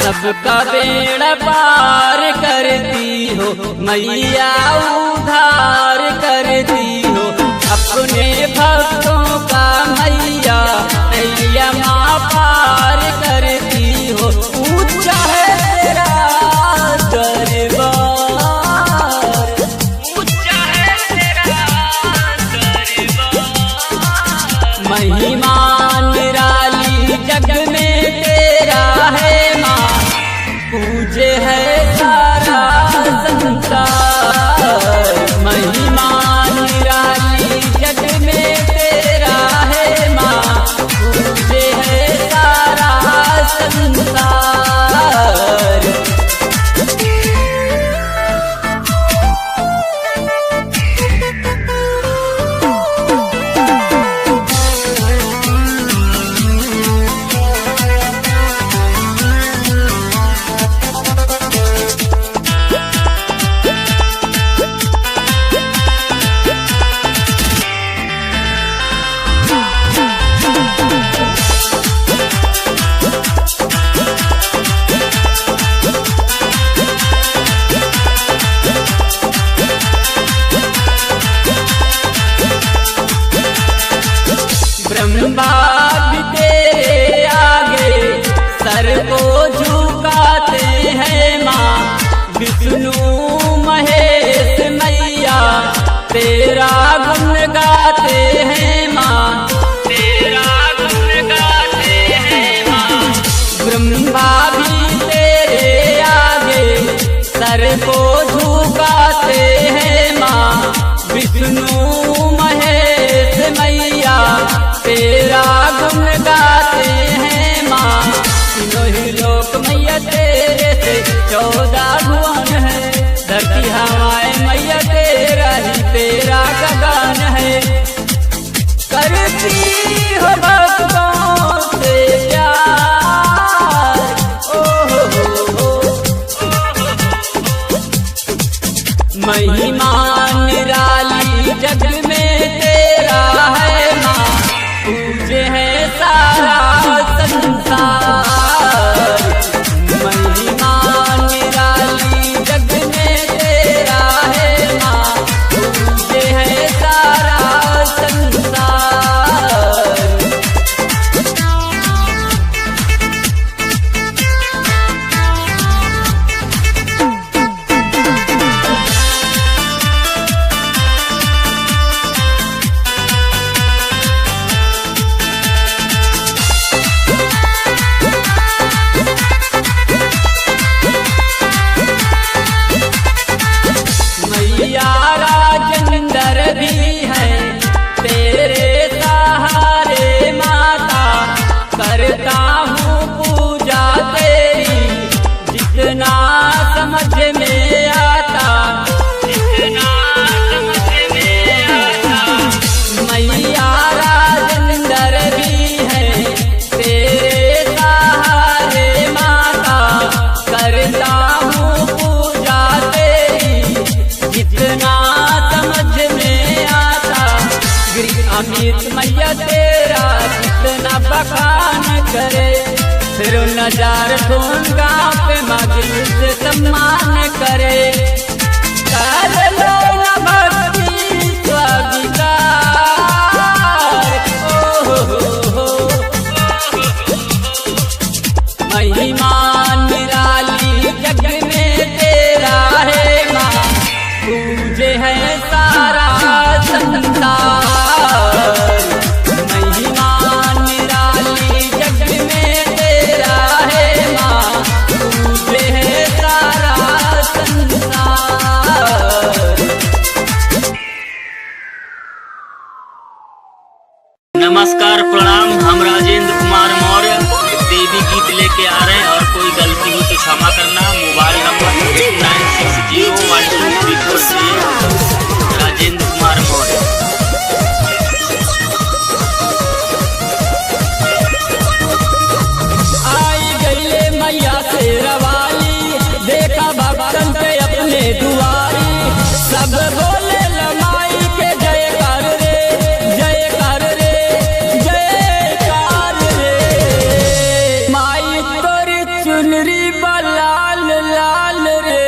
सबका बेड़ा पार करती हो मैया, उद्धार करती हो अपने भक्तों का मैया। मैया माँ पार करती हो, ऊंचा है तेरा दरबार, ऊंचा है तेरा दरबार। महिमा निराली जग में तेरा है माँ, पूजे है सारा संसार। महिमा निराली जग में तेरा है माँ, पूजे है सारा संसार। ब्रह्मा भी तेरे आगे सर को झुकाते हैं माँ, विष्णु महेश मैया तेरा गुण गाते हैं माँ, तेरा गुण गाते हैं माँ। ब्रह्मा भी तेरे आगे सर को झुकाते हैं माँ, विष्णु महेश मैया तेरा गुण गाते हैं माँ। तीनों ही लोक मैया तेरे से 14 भुवन है, धरती हवाएं मैया तेरा ही तेरा गगन है। करती हो भक्तों से प्यार, ओ हो। महिमा निराली जग में तेरा है माँ, पूजे है सारा संसार। महिमा निराली जग में तेरा है माँ, पूजे है सारा संसार। मैया राजेंद्र भी है तेरे सहारे माता, करता हूँ पूजा तेरी जितना समझ में आता, जितना समझ में आता। मैया राजेंद्र भी है तेरे सहारे माता, करता हूँ पूजा तेरी जितना समझ में आता। गिरी अमित मैया तेरा जितना बखान करे, फिर नजार धून गाँव पे मगिल से सम्मान करे। कर लो न भक्ति स्वीकार, ओ हो। महिमा निराली जग में तेरा है माँ, पूजे है सारा संसार। महिमा निराली जग में तेरा है माँ, पूजे है सारा संसार। नमस्कार, प्रणाम। हम राजेंद्र कुमार मौर्य देवी गीत लेके आ रहे हैं, और कोई गलती हो तो क्षमा करना। Mobile number 89601234 Rajendra Kumar Maurya. आई गईले मैया से रवाली, देखा भक्तन के अपने दुआरी, सब बोले लमाई के जय कर रे, जय कर रे, जय कर रे। माई तोरी चुनरी लाल लाल रे,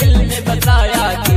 दिल में बसाया कि